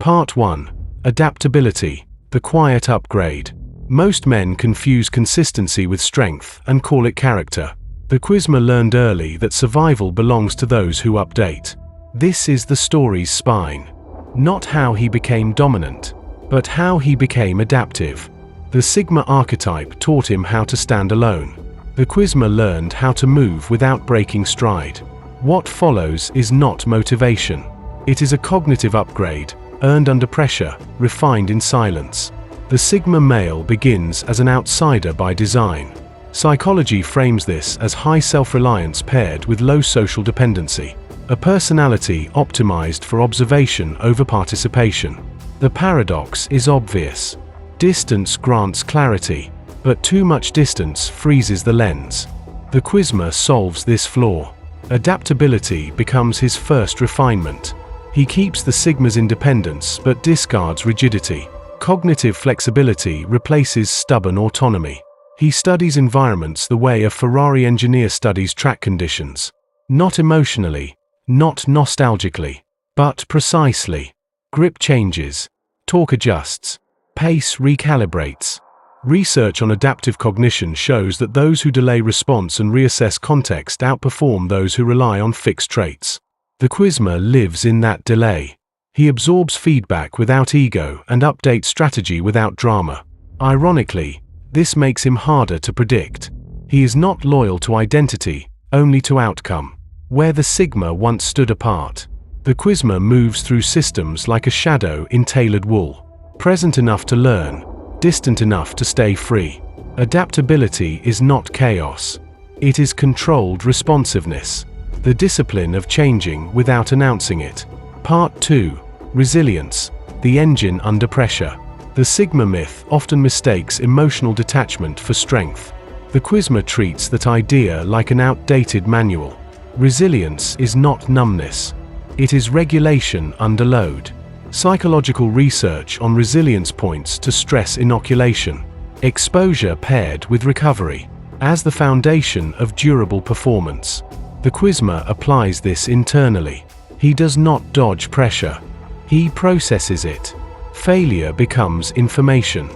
Part 1. Adaptability, the quiet upgrade. Most men confuse consistency with strength and call it character. The Quizma learned early that survival belongs to those who update. This is the story's spine. Not how he became dominant, but how he became adaptive. The Sigma archetype taught him how to stand alone. The Quizma learned how to move without breaking stride. What follows is not motivation. It is a cognitive upgrade, earned under pressure, refined in silence. The Sigma male begins as an outsider by design. Psychology frames this as high self-reliance paired with low social dependency, a personality optimized for observation over participation. The paradox is obvious. Distance grants clarity, but too much distance freezes the lens. The Quizma solves this flaw. Adaptability becomes his first refinement. He keeps the Sigma's independence but discards rigidity. Cognitive flexibility replaces stubborn autonomy. He studies environments the way a Ferrari engineer studies track conditions. Not emotionally, not nostalgically, but precisely. Grip changes, torque adjusts, pace recalibrates. Research on adaptive cognition shows that those who delay response and reassess context outperform those who rely on fixed traits. The Quizma lives in that delay. He absorbs feedback without ego and updates strategy without drama. Ironically, this makes him harder to predict. He is not loyal to identity, only to outcome. Where the Sigma once stood apart, the Quizma moves through systems like a shadow in tailored wool. Present enough to learn, distant enough to stay free. Adaptability is not chaos. It is controlled responsiveness, the discipline of changing without announcing it. Part 2. Resilience, the engine under pressure. The Sigma myth often mistakes emotional detachment for strength. The Quizma treats that idea like an outdated manual. Resilience is not numbness. It is regulation under load. Psychological research on resilience points to stress inoculation, exposure paired with recovery, as the foundation of durable performance. The Quizma applies this internally. He does not dodge pressure. He processes it. Failure becomes information.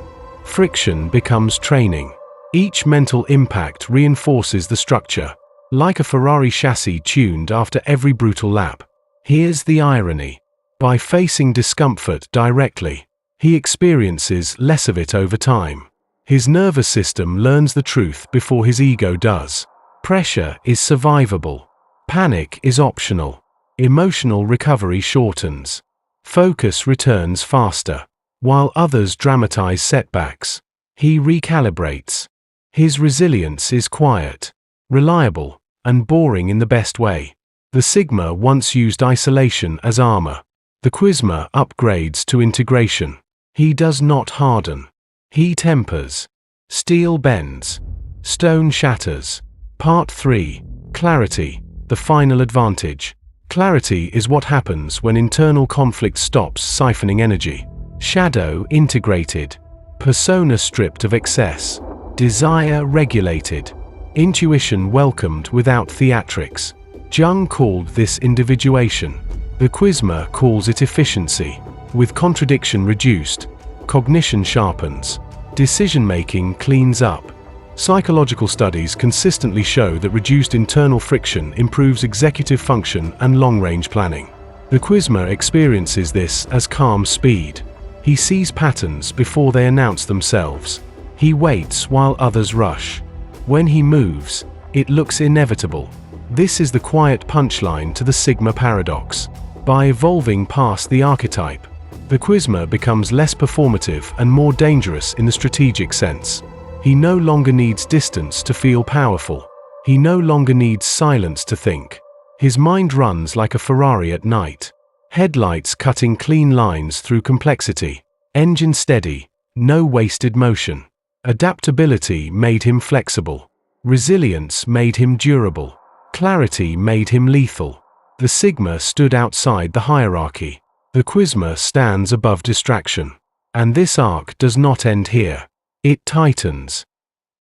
Friction becomes training. Each mental impact reinforces the structure, like a Ferrari chassis tuned after every brutal lap. Here's the irony. By facing discomfort directly, he experiences less of it over time. His nervous system learns the truth before his ego does. Pressure is survivable. Panic is optional. Emotional recovery shortens. Focus returns faster. While others dramatize setbacks, he recalibrates. His resilience is quiet, reliable, and boring in the best way. The Sigma once used isolation as armor. The Quizma upgrades to integration. He does not harden. He tempers. Steel bends. Stone shatters. Part 3. Clarity, the final advantage. Clarity is what happens when internal conflict stops siphoning energy. Shadow integrated. Persona stripped of excess. Desire regulated. Intuition welcomed without theatrics. Jung called this individuation. The Quizma calls it efficiency. With contradiction reduced, cognition sharpens. Decision-making cleans up. Psychological studies consistently show that reduced internal friction improves executive function and long-range planning. The Quizma experiences this as calm speed. He sees patterns before they announce themselves. He waits while others rush. When he moves, it looks inevitable. This is the quiet punchline to the Sigma paradox. By evolving past the archetype, the Quizma becomes less performative and more dangerous in the strategic sense. He no longer needs distance to feel powerful. He no longer needs silence to think. His mind runs like a Ferrari at night. Headlights cutting clean lines through complexity. Engine steady, no wasted motion. Adaptability made him flexible. Resilience made him durable. Clarity made him lethal. The Sigma stood outside the hierarchy. The Quizma stands above distraction. And this arc does not end here. It tightens.